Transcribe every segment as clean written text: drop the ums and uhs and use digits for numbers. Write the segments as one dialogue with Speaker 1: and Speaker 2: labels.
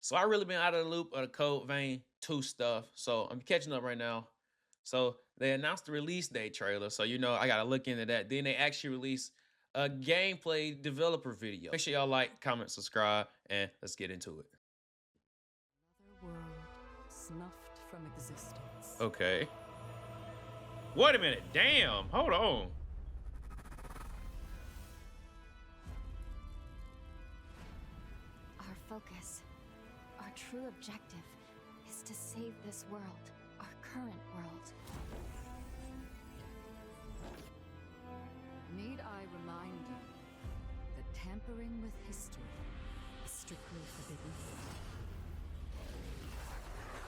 Speaker 1: So I really been out of the loop of the Code Vein 2 stuff. So I'm catching up right now. So they announced the release date trailer. So I gotta look into that. Then they actually released a gameplay developer video. Make sure y'all like, comment, subscribe, and let's get into it.
Speaker 2: Another world snuffed from existence.
Speaker 1: Okay. Wait a minute. Damn. Hold on.
Speaker 3: Our focus, our true objective, is to save this world, our current world.
Speaker 2: Need I remind you that tampering with history is strictly forbidden?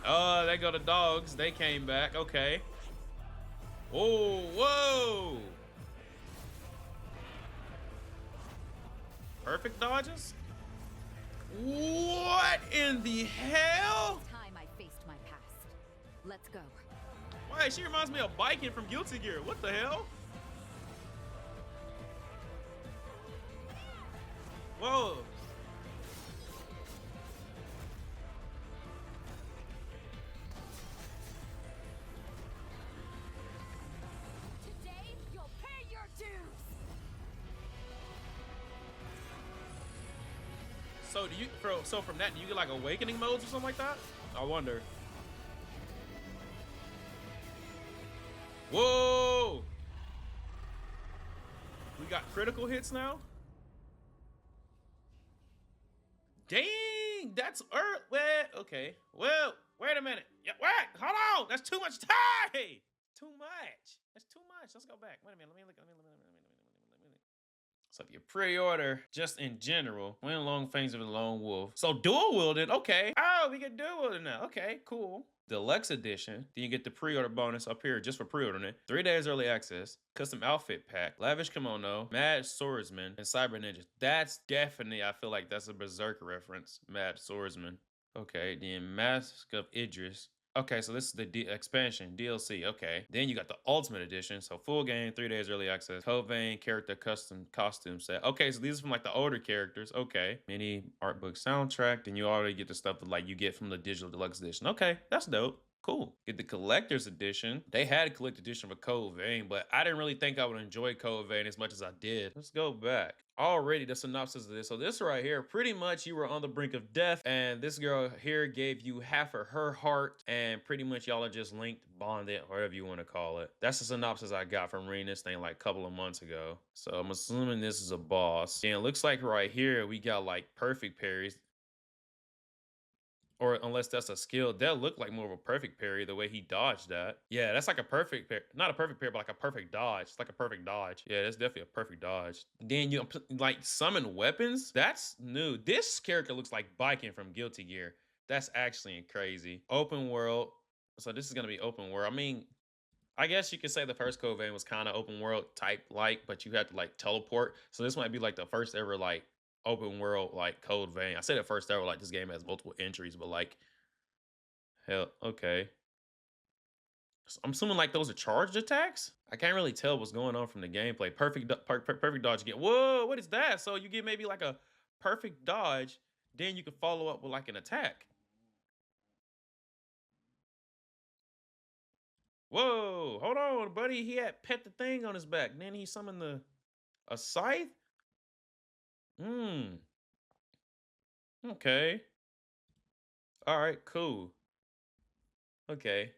Speaker 1: Oh, they go the dogs. They came back. Okay. Oh, whoa. Perfect dodges? What in the hell?
Speaker 2: Time I faced my past. Let's go.
Speaker 1: Wait, she reminds me of Biking from Guilty Gear. What the hell? Whoa.
Speaker 2: Today, you'll pay your dues!
Speaker 1: So from that, do you get like awakening modes or something like that? I wonder. Whoa! We got critical hits now? Dang, that's okay. Well, wait a minute. Yeah, wait, hold on. That's too much time. Too much. That's too much. Let's go back. Wait a minute. Let me look. So if you pre-order just in general, Win Long Fangs of the Lone Wolf. So dual wielded, okay. Oh, we get dual wielded now. Okay, cool. Deluxe edition, then you get the pre-order bonus up here just for pre-ordering it. 3 days early access, custom outfit pack, lavish kimono, mad swordsman, and cyber ninjas. That's definitely, I feel like that's a berserker reference. Mad swordsman. Okay, then Mask of Idris. Okay, so this is the expansion, DLC, okay. Then you got the Ultimate Edition, so full game, 3 days early access, codevein character custom costume set. Okay, so these are from like the older characters, okay. Mini art book soundtrack, then you already get the stuff that like you get from the digital deluxe edition. Okay, that's dope. Cool. Get the collector's edition. They had a collector's edition for Codevein, but I didn't really think I would enjoy Codevein as much as I did. Let's go back. Already the synopsis of this. So this right here, pretty much you were on the brink of death, and this girl here gave you half of her heart, and pretty much y'all are just linked, bonded, whatever you want to call it. That's the synopsis I got from reading this thing like a couple of months ago. So I'm assuming this is a boss. And it looks like right here we got like perfect parries. Or unless that's a skill, that looked like more of a perfect parry the way he dodged that. Yeah, that's like a perfect parry. Not a perfect parry, but like a perfect dodge. It's like a perfect dodge. Yeah, that's definitely a perfect dodge. Then you like summon weapons. That's new. This character looks like Biking from Guilty Gear. That's actually crazy. Open world. So this is gonna be open world. I mean, I guess you could say the first Codevein was kind of open world type like, but you had to like teleport. So this might be like the first ever like open world like Codevein. I said it first ever like this game has multiple entries, but like hell, okay. So I'm assuming like those are charged attacks. I can't really tell what's going on from the gameplay. Perfect dodge again. Whoa, what is that? So you get maybe like a perfect dodge, then you can follow up with like an attack. Whoa, hold on, buddy. He had pet the thing on his back. Then he summoned a scythe. Hmm. Okay. All right. Cool. Okay.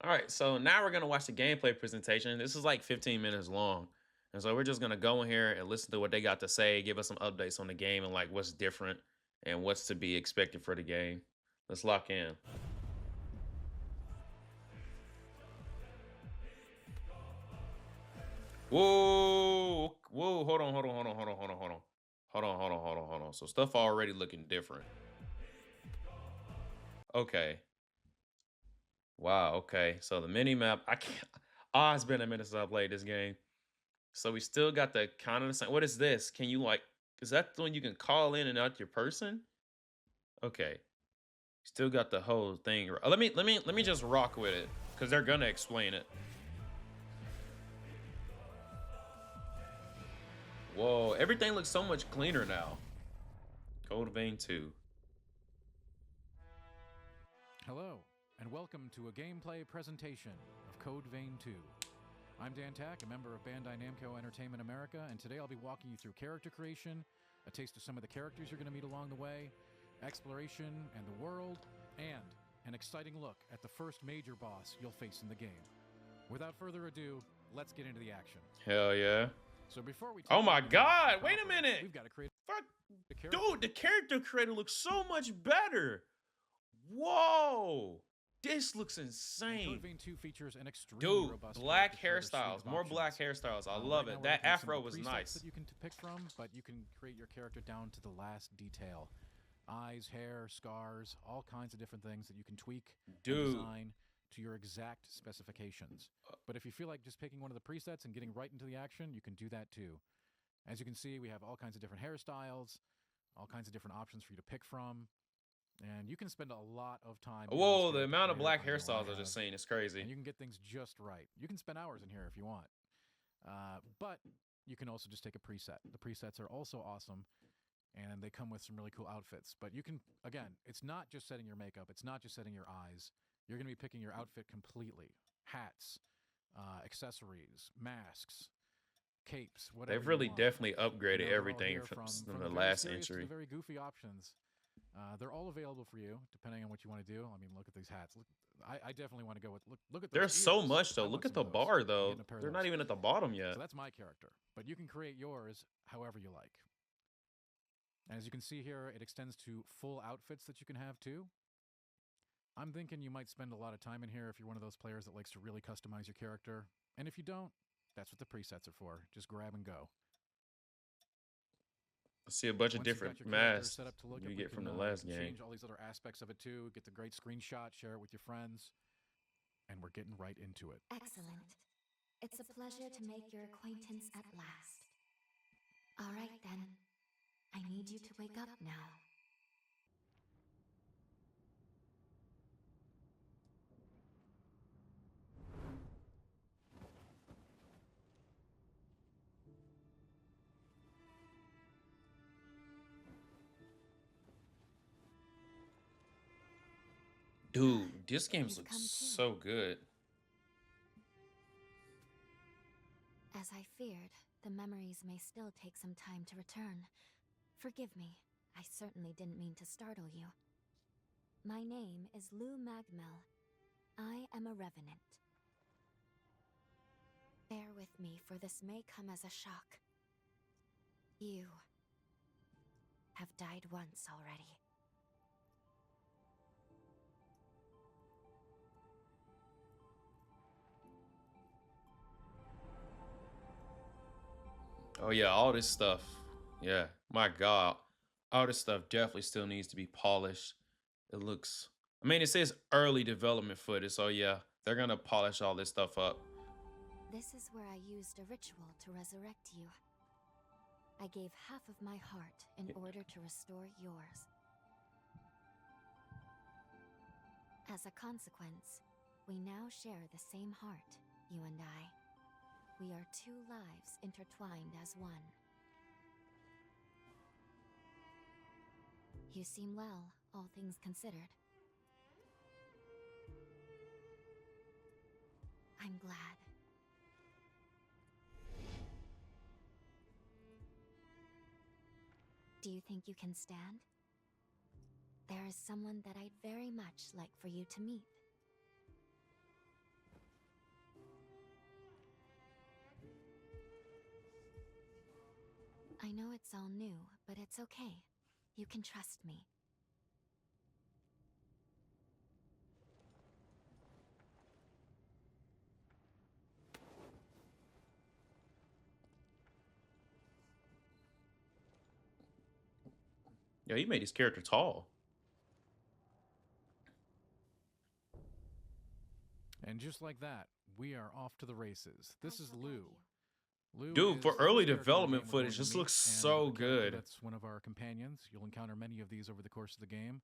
Speaker 1: All right. So now we're gonna watch the gameplay presentation. This is like 15 minutes long, and so we're just gonna go in here and listen to what they got to say, give us some updates on the game and like what's different and what's to be expected for the game. Let's lock in. Whoa. Whoa. Hold on. Hold on. Hold on. Hold on. Hold on. Hold on. Hold on. Hold on. Hold on. Hold on. So stuff already looking different. Okay. Wow, okay. So the mini map, I can't. Oh, it's been a minute since I played this game. So we still got the kind of the same. What is this? Can you like? Is that the one you can call in and out your person? Okay. Still got the whole thing. Let me just rock with it because they're gonna explain it. Whoa, everything looks so much cleaner now. Codevein 2.
Speaker 4: Hello, and welcome to a gameplay presentation of codevein 2. I'm Dan Tack, a member of Bandai Namco Entertainment America, and today I'll be walking you through character creation, a taste of some of the characters you're going to meet along the way, exploration and the world, and an exciting look at the first major boss you'll face in the game. Without further ado, let's get into the action.
Speaker 1: Hell yeah.
Speaker 4: So before we
Speaker 1: Oh my god, wait a minute.
Speaker 4: we've got to create
Speaker 1: Fuck.
Speaker 4: a character.
Speaker 1: Dude, the character creator looks so much better. Whoa. This looks insane.
Speaker 4: codevein 2 features an extremely
Speaker 1: Dude,
Speaker 4: robust
Speaker 1: black
Speaker 4: character creator
Speaker 1: hairstyles.
Speaker 4: suite of
Speaker 1: More
Speaker 4: options.
Speaker 1: black hairstyles. I
Speaker 4: Right
Speaker 1: love
Speaker 4: now
Speaker 1: it.
Speaker 4: we're
Speaker 1: That
Speaker 4: looking at some
Speaker 1: afro
Speaker 4: of the
Speaker 1: was
Speaker 4: presets
Speaker 1: nice.
Speaker 4: that you can pick from, but you can create your character down to the last detail. Eyes, hair, scars, all kinds of different things that you can tweak and
Speaker 1: Dude.
Speaker 4: design to your exact specifications. But if you feel like just picking one of the presets and getting right into the action, you can do that too. As you can see, we have all kinds of different hairstyles, all kinds of different options for you to pick from, and you can spend a lot of time.
Speaker 1: Whoa, the amount of black hairstyles I just seen is crazy.
Speaker 4: And you can get things just right. You can spend hours in here if you want. But you can also just take a preset. The presets are also awesome, and they come with some really cool outfits. But you can, again, it's not just setting your makeup. It's not just setting your eyes. You're going to be picking your outfit completely. Hats, accessories, masks, capes, whatever.
Speaker 1: They've really
Speaker 4: you want.
Speaker 1: definitely upgraded
Speaker 4: They're all
Speaker 1: everything
Speaker 4: here
Speaker 1: from
Speaker 4: from
Speaker 1: the
Speaker 4: very
Speaker 1: last
Speaker 4: serious to
Speaker 1: entry.
Speaker 4: the very goofy options. They're all available for you, depending on what you want to do. I mean, look at these hats. Look, I definitely want to go with look at.
Speaker 1: There's
Speaker 4: those
Speaker 1: so
Speaker 4: ears.
Speaker 1: much though.
Speaker 4: I
Speaker 1: Look
Speaker 4: want
Speaker 1: at the
Speaker 4: some of those.
Speaker 1: bar
Speaker 4: I'm
Speaker 1: though.
Speaker 4: getting a pair of
Speaker 1: They're not
Speaker 4: those.
Speaker 1: even at the bottom yet.
Speaker 4: So that's my character, but you can create yours however you like. And as you can see here, it extends to full outfits that you can have too. I'm thinking you might spend a lot of time in here if you're one of those players that likes to really customize your character. And if you don't, that's what the presets are for. Just grab and go.
Speaker 1: I see a bunch of
Speaker 4: Once you've
Speaker 1: different
Speaker 4: got your character
Speaker 1: masks
Speaker 4: set up to look
Speaker 1: you
Speaker 4: at,
Speaker 1: get
Speaker 4: we
Speaker 1: from the
Speaker 4: can,
Speaker 1: last
Speaker 4: we can
Speaker 1: game.
Speaker 4: change all these other aspects of it too. Get the great screenshot, share it with your friends, and we're getting right into it.
Speaker 3: Excellent. It's a pleasure to make your acquaintance at last. All right, then. I need you to wake up now.
Speaker 1: Dude, this game
Speaker 3: You've
Speaker 1: looks
Speaker 3: come too.
Speaker 1: so good.
Speaker 3: As I feared, the memories may still take some time to return. Forgive me, I certainly didn't mean to startle you. My name is Lou Magmel. I am a revenant. Bear with me, for this may come as a shock. You have died once already.
Speaker 1: Oh yeah, all this stuff. Yeah, my God. All this stuff definitely still needs to be polished. It looks, I mean, it says early development footage, so yeah, they're gonna polish all this stuff up.
Speaker 3: This is where I used a ritual to resurrect you. I gave half of my heart in order to restore yours. As a consequence, we now share the same heart, you and I. We are two lives intertwined as one. You seem well, all things considered. I'm glad. Do you think you can stand? There is someone that I'd very much like for you to meet. I know it's all new, but it's okay. You can trust me.
Speaker 1: Yeah, he made his character tall.
Speaker 4: And just like that, we are off to the races. This
Speaker 3: I
Speaker 4: is
Speaker 3: shall guide
Speaker 4: Lou.
Speaker 3: you.
Speaker 4: Lou
Speaker 1: Dude,
Speaker 4: is
Speaker 1: for
Speaker 4: the
Speaker 1: early
Speaker 4: first character in the
Speaker 1: development
Speaker 4: game we're going
Speaker 1: footage,
Speaker 4: to
Speaker 1: this
Speaker 4: meet,
Speaker 1: looks
Speaker 4: and
Speaker 1: so
Speaker 4: a character
Speaker 1: good.
Speaker 4: That's one of our companions. You'll encounter many of these over the course of the game.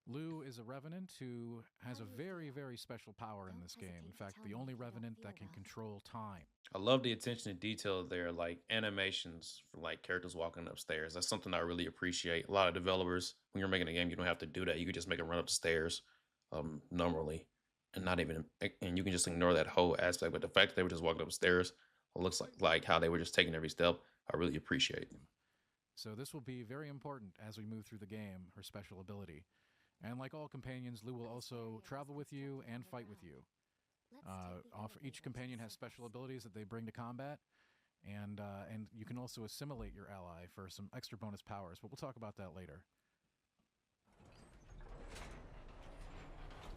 Speaker 4: Lu is a revenant who has
Speaker 3: How
Speaker 4: a
Speaker 3: do you
Speaker 4: very,
Speaker 3: feel?
Speaker 4: very special power in
Speaker 3: Don't
Speaker 4: this game. In
Speaker 3: hesitate to
Speaker 4: fact,
Speaker 3: tell
Speaker 4: the
Speaker 3: me
Speaker 4: only
Speaker 3: if you don't
Speaker 4: revenant
Speaker 3: feel
Speaker 4: that can
Speaker 3: well.
Speaker 4: control time.
Speaker 1: I love the attention to detail there, like animations for like characters walking upstairs. That's something I really appreciate. A lot of developers, when you're making a game, you don't have to do that. You could just make them run up the stairs normally and not even, and you can just ignore that whole aspect. But the fact that they were just walking upstairs, it looks like how they were just taking every step, I really appreciate.
Speaker 4: So this will be very important as we move through the game, her special ability. And like all companions, Lu will also travel with you and fight with you.
Speaker 3: Let's take the elevator
Speaker 4: Each
Speaker 3: to the
Speaker 4: companion has
Speaker 3: surface.
Speaker 4: special abilities that they bring to combat, and you can also assimilate your ally for some extra bonus powers. But we'll talk about that later.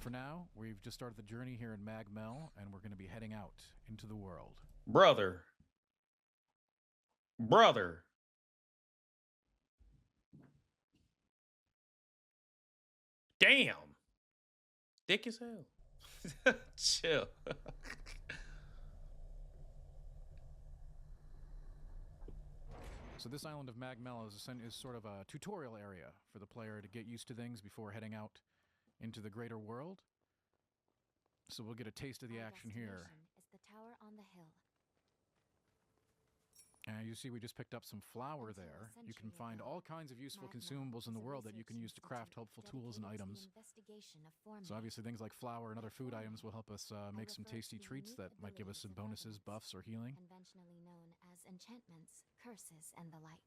Speaker 4: For now, we've just started the journey here in Mag Mell, and we're going to be heading out into the world.
Speaker 1: Brother. Brother. Damn. Thick as hell. Chill.
Speaker 4: So this island of Mag Mell is sort of a tutorial area for the player to get used to things before heading out into the greater world. So we'll get a taste of the
Speaker 3: Our
Speaker 4: action here.
Speaker 3: destination is the tower on the hill.
Speaker 4: You see we just picked up some flour
Speaker 3: Until a
Speaker 4: there. You can
Speaker 3: century
Speaker 4: find
Speaker 3: ago,
Speaker 4: all kinds of useful
Speaker 3: Mag
Speaker 4: consumables in
Speaker 3: Mell
Speaker 4: the
Speaker 3: was a
Speaker 4: world that you can use
Speaker 3: research
Speaker 4: to craft
Speaker 3: institute
Speaker 4: helpful tools and
Speaker 3: dedicated to the
Speaker 4: items.
Speaker 3: investigation of
Speaker 4: So
Speaker 3: formulae.
Speaker 4: obviously things like flour and other food
Speaker 3: Formulae,
Speaker 4: items will help us
Speaker 3: I
Speaker 4: make some
Speaker 3: refer to
Speaker 4: tasty
Speaker 3: the
Speaker 4: treats
Speaker 3: unique
Speaker 4: that might give us some
Speaker 3: abilities
Speaker 4: bonuses,
Speaker 3: of
Speaker 4: buffs, or healing.
Speaker 3: conventionally known as enchantments, curses, and the like.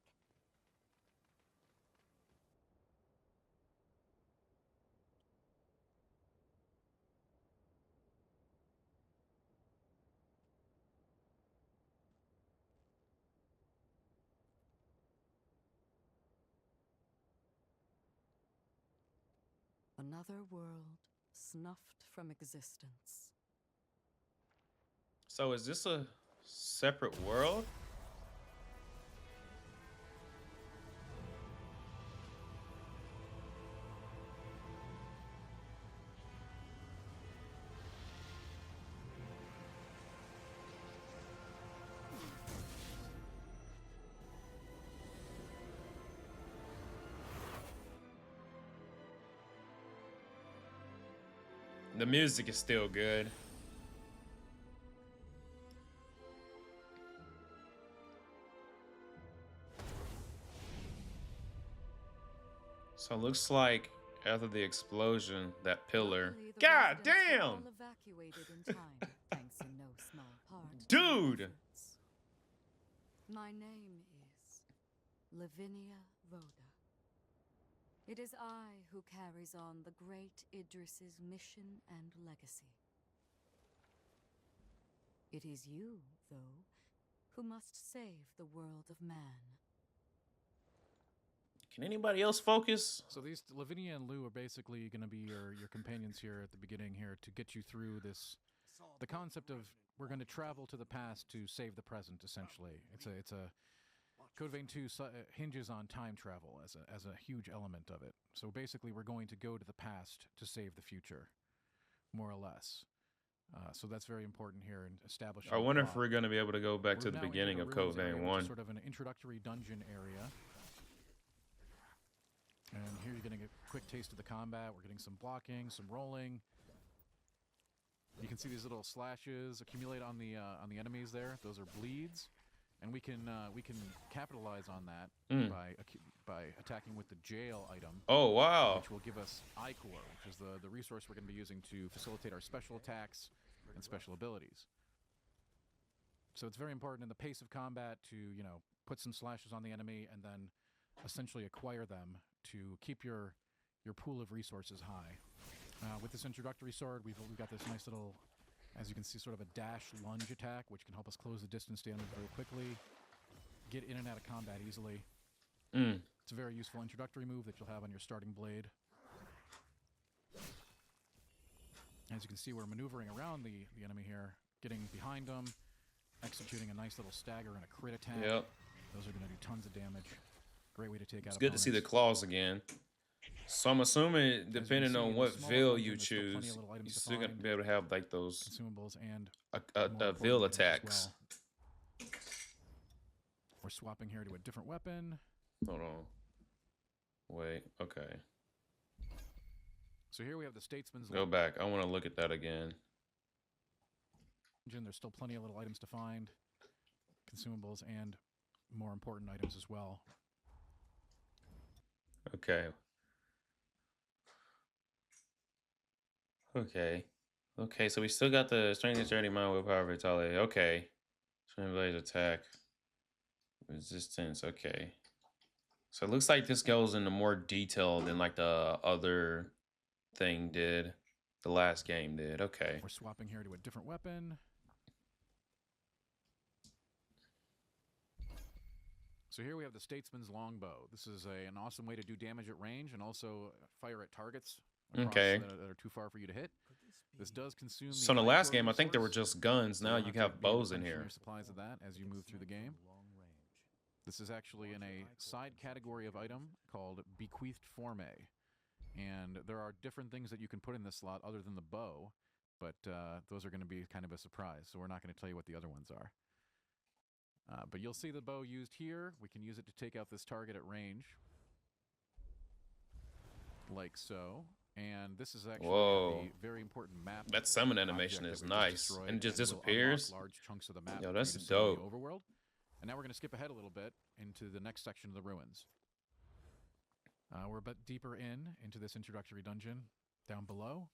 Speaker 2: Another world snuffed from existence.
Speaker 1: So is this a separate world? The music is still good. So it looks like after the explosion, that pillar.
Speaker 2: Luckily, the
Speaker 1: God
Speaker 2: residents were
Speaker 1: damn!
Speaker 2: all evacuated in time, thanks in no small part to
Speaker 1: Dude!
Speaker 2: your efforts. My name is Lavinia Rhoda. It is I who carries on the great Idris's mission and legacy. It is you, though, who must save the world of man.
Speaker 1: Can anybody else focus?
Speaker 4: So these Lavinia and Lu are basically going to be your companions here at the beginning here to get you through this. The concept of we're going to travel to the past to save the present. Essentially, it's a Codevein 2 hinges on time travel as a huge element of it. So basically, we're going to go to the past to save the future, more or less. So that's very important here in establishing.
Speaker 1: I
Speaker 4: the
Speaker 1: wonder if
Speaker 4: plot.
Speaker 1: we're going to be able to go back to
Speaker 4: We've
Speaker 1: the
Speaker 4: now entered
Speaker 1: beginning
Speaker 4: a
Speaker 1: of
Speaker 4: ruins area,
Speaker 1: Codevein
Speaker 4: which
Speaker 1: 1.
Speaker 4: is sort of an introductory dungeon area. And here you're getting a quick taste of the combat. We're getting some blocking, some rolling. You can see these little slashes accumulate on the enemies there. Those are bleeds, and we can capitalize on that by attacking with the jail item,
Speaker 1: Oh, wow.
Speaker 4: which will give us Ichor, which is the resource we're going to be using to facilitate our special attacks and special abilities. So it's very important in the pace of combat to put some slashes on the enemy and then essentially acquire them to keep your pool of resources high. With this introductory sword, we've got this nice little, as you can see, sort of a dash lunge attack, which can help us close the distance to the enemy very quickly, get in and out of combat easily. It's a very useful introductory move that you'll have on your starting blade. As you can see, we're maneuvering around the enemy here, getting behind them, executing a nice little stagger and a crit attack.
Speaker 1: Yep.
Speaker 4: Those are going to do tons of damage. Great way to take out
Speaker 1: It's good to see the
Speaker 4: opponents.
Speaker 1: claws again. So I'm assuming, depending
Speaker 4: see,
Speaker 1: on
Speaker 4: in the
Speaker 1: what
Speaker 4: smaller
Speaker 1: veil
Speaker 4: dungeon,
Speaker 1: you
Speaker 4: there's still plenty of
Speaker 1: choose,
Speaker 4: little items
Speaker 1: you're
Speaker 4: to
Speaker 1: still going to
Speaker 4: find.
Speaker 1: be able to have like those
Speaker 4: Consumables and
Speaker 1: veil
Speaker 4: more important items as
Speaker 1: attacks.
Speaker 4: well. We're swapping here to a different weapon.
Speaker 1: Hold on. Wait, okay.
Speaker 4: So here we have the Statesman's
Speaker 1: Go back. I want to look at that again.
Speaker 4: There's still plenty of little items to find, consumables, and more important items as well.
Speaker 1: Okay. Okay. Okay, so we still got the strength journey, mind, willpower, vitality. Okay. Swing blades, attack, resistance. Okay. So it looks like this goes into more detail than like the other thing did. The last game did. Okay.
Speaker 4: We're swapping here to a different weapon. So here we have the Statesman's Longbow. This is an awesome way to do damage at range and also fire at targets across that are too far for you to hit. This does consume.
Speaker 1: So in the last game, I think there were just guns. Now you have bows in here.
Speaker 4: Supplies of that as you move through the game. This is actually in a side category of item called Bequeathed Forme. And there are different things that you can put in this slot other than the bow, but those are going to be kind of a surprise, so we're not going to tell you what the other ones are. But you'll see the bow used here. We can use it to take out this target at range, like so. And this is actually a very important map.
Speaker 1: That summon animation is nice, and it just disappears.
Speaker 4: Large chunks of the map.
Speaker 1: Yo, that's dope.
Speaker 4: Overworld. And now we're going to skip ahead a little bit into the next section of the ruins. We're a bit deeper into this introductory dungeon down below.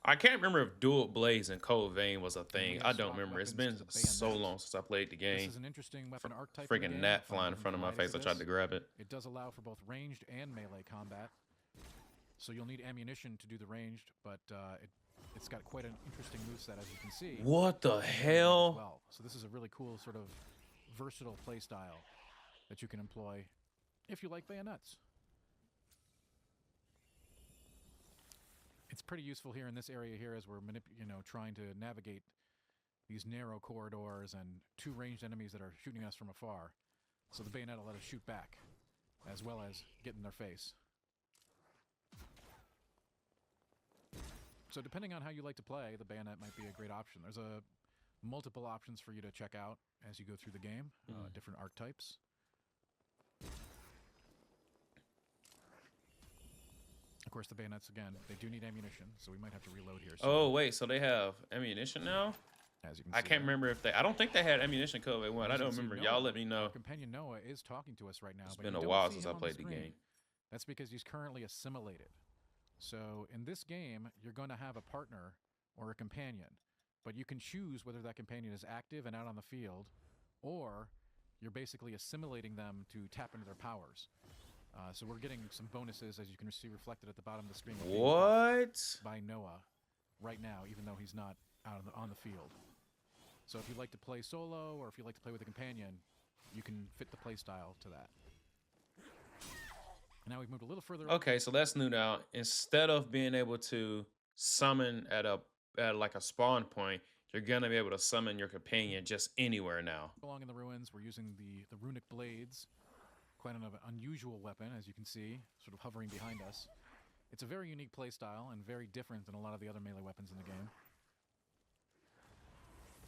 Speaker 1: I can't remember if dual blades and codevein was a thing. I don't remember. It's been so long since I played the game.
Speaker 4: This is an interesting weapon archetype.
Speaker 1: Freaking gnat flying in front of my face. I tried to grab it.
Speaker 4: It does allow for both ranged and melee combat. So you'll need ammunition to do the ranged, but it's got quite an interesting moveset, as you can see.
Speaker 1: What the hell?
Speaker 4: Well, so this is a really cool sort of versatile playstyle that you can employ if you like bayonets. It's pretty useful here in this area here as we're trying to navigate these narrow corridors and two ranged enemies that are shooting us from afar. So the bayonet will let us shoot back, as well as get in their face. So depending on how you like to play, the bayonet might be a great option. There's multiple options for you to check out as you go through the game, different archetypes. Of course, the bayonets, again, they do need ammunition, so we might have to reload here soon.
Speaker 1: Oh, wait, so they have ammunition now?
Speaker 4: As you can see,
Speaker 1: I can't remember if I don't think they had ammunition code one. I don't remember. Y'all let me know.
Speaker 4: Our companion Noah is talking to us right now.
Speaker 1: It's
Speaker 4: but
Speaker 1: been a while since I played the game.
Speaker 4: That's because he's currently assimilated. So in this game, you're going to have a partner or a companion, but you can choose whether that companion is active and out on the field, or you're basically assimilating them to tap into their powers. So we're getting some bonuses, as you can see reflected at the bottom of the screen.
Speaker 1: What?
Speaker 4: By Noah right now, even though he's not out on the field. So if you like to play solo, or if you like to play with a companion, you can fit the play style to that. And now we've moved a little further.
Speaker 1: Okay, so that's new now. Instead of being able to summon at like a spawn point, you're gonna be able to summon your companion just anywhere now.
Speaker 4: Along in the ruins, we're using the runic blades. Quite an unusual weapon, as you can see, sort of hovering behind us. It's a very unique playstyle and very different than a lot of the other melee weapons in the game.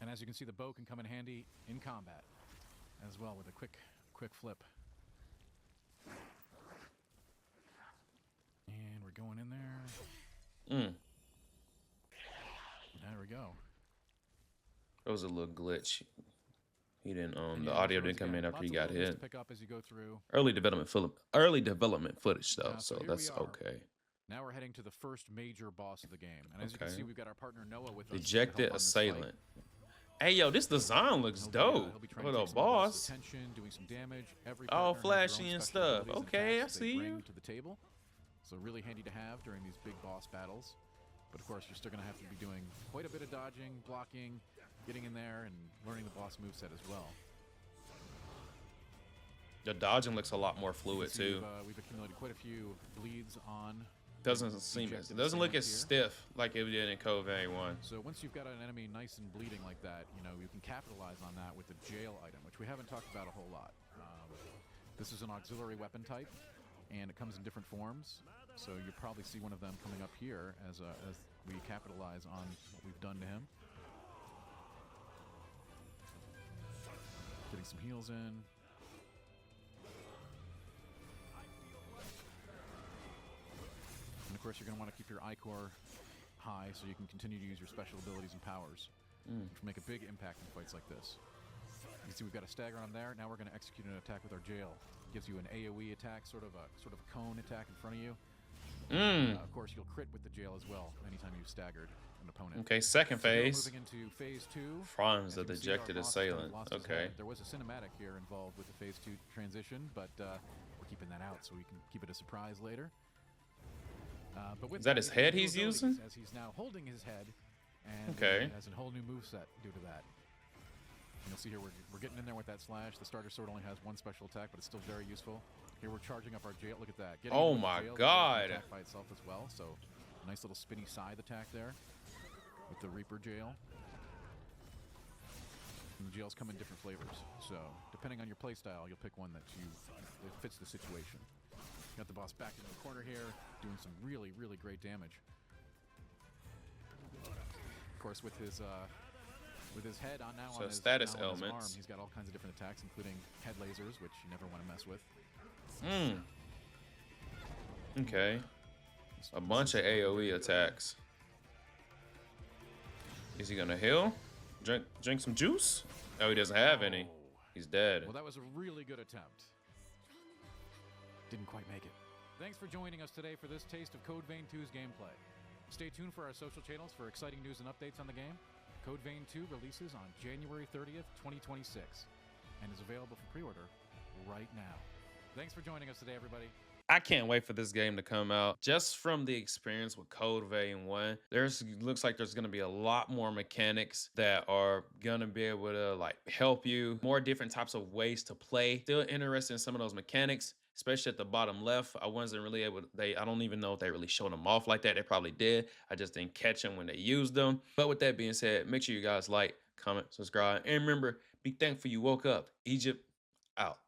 Speaker 4: And as you can see, the bow can come in handy in combat as well with a quick flip. And we're going in there. There we go.
Speaker 1: That was a little glitch. He didn't the audio didn't come in after he got hit.
Speaker 4: Pick up as you go through.
Speaker 1: Early development footage though, so that's okay.
Speaker 4: Now we're heading to the first major boss of the game, and as you can see, we've got our partner Noah with us.
Speaker 1: Ejected assailant. Hey yo, this design looks dope. What a boss!
Speaker 4: Doing some damage.
Speaker 1: All flashy and stuff. Okay, I see you.
Speaker 4: To the table, so really handy to have during these big boss battles. But of course, you're still going to have to be doing quite a bit of dodging, blocking, getting in there, and learning the boss moveset as well.
Speaker 1: The dodging looks a lot more fluid too.
Speaker 4: We've accumulated quite a few bleeds on.
Speaker 1: It doesn't look as stiff like it did in codevein 1.
Speaker 4: So once you've got an enemy nice and bleeding like that, you can capitalize on that with the jail item, which we haven't talked about a whole lot. This is an auxiliary weapon type, and it comes in different forms. So you'll probably see one of them coming up here as we capitalize on what we've done to him. Getting some heals in. And of of course, you're going to want to keep your Ichor high so you can continue to use your special abilities and powers, which make a big impact in fights like this. You can see we've got a stagger on there. Now we're going to execute an attack with our jail. Gives you an AoE attack, sort of a cone attack in front of you. Of course, you'll crit with the jail as well anytime you've staggered an opponent.
Speaker 1: Okay, second
Speaker 4: So here we're
Speaker 1: phase.
Speaker 4: moving into phase 2.
Speaker 1: Franz, the
Speaker 4: As you can see, our
Speaker 1: dejected
Speaker 4: boss has kind of
Speaker 1: assailant.
Speaker 4: lost his
Speaker 1: Okay.
Speaker 4: head. There was a cinematic here involved with the phase 2 transition, but we're keeping that out so we can keep it a surprise later. But with
Speaker 1: Is that his
Speaker 4: he has
Speaker 1: head
Speaker 4: new
Speaker 1: he's
Speaker 4: abilities,
Speaker 1: using?
Speaker 4: As he's now holding his head, and
Speaker 1: Okay.
Speaker 4: has a whole new moveset due to that. And you'll see here we're getting in there with that slash. The starter sword only has one special attack, but it's still very useful. Here we're charging up our jail. Look at that. Getting
Speaker 1: Oh
Speaker 4: into the
Speaker 1: my
Speaker 4: jail,
Speaker 1: God.
Speaker 4: Attack by itself as well. So nice little spinny side attack there with the Reaper jail. And the jails come in different flavors. So depending on your playstyle, you'll pick one that fits the situation. Got the boss back in the corner here, doing some really, really great damage. Of course, with his head on now
Speaker 1: So
Speaker 4: on his,
Speaker 1: status
Speaker 4: now on his arm,
Speaker 1: elements.
Speaker 4: he's got all kinds of different attacks, including head lasers, which you never want to mess with.
Speaker 1: Okay. A bunch of AoE attacks. Is he gonna heal? Drink some juice? Oh, he doesn't have any. He's dead.
Speaker 4: Well, that was a really good attempt. Didn't quite make it. Thanks for joining us today for this taste of Code Vein 2's gameplay. Stay tuned for our social channels for exciting news and updates on the game. Code Vein 2 releases on January 30th, 2026, and is available for pre-order right now. Thanks for joining us today, everybody.
Speaker 1: I can't wait for this game to come out. Just from the experience with Code Vein 1, looks like there's gonna be a lot more mechanics that are gonna be able to like help you. More different types of ways to play. Still interested in some of those mechanics, especially at the bottom left. I wasn't really able I don't even know if they really showed them off like that. They probably did. I just didn't catch them when they used them. But with that being said, make sure you guys like, comment, subscribe, and remember, be thankful you woke up. Egypt out.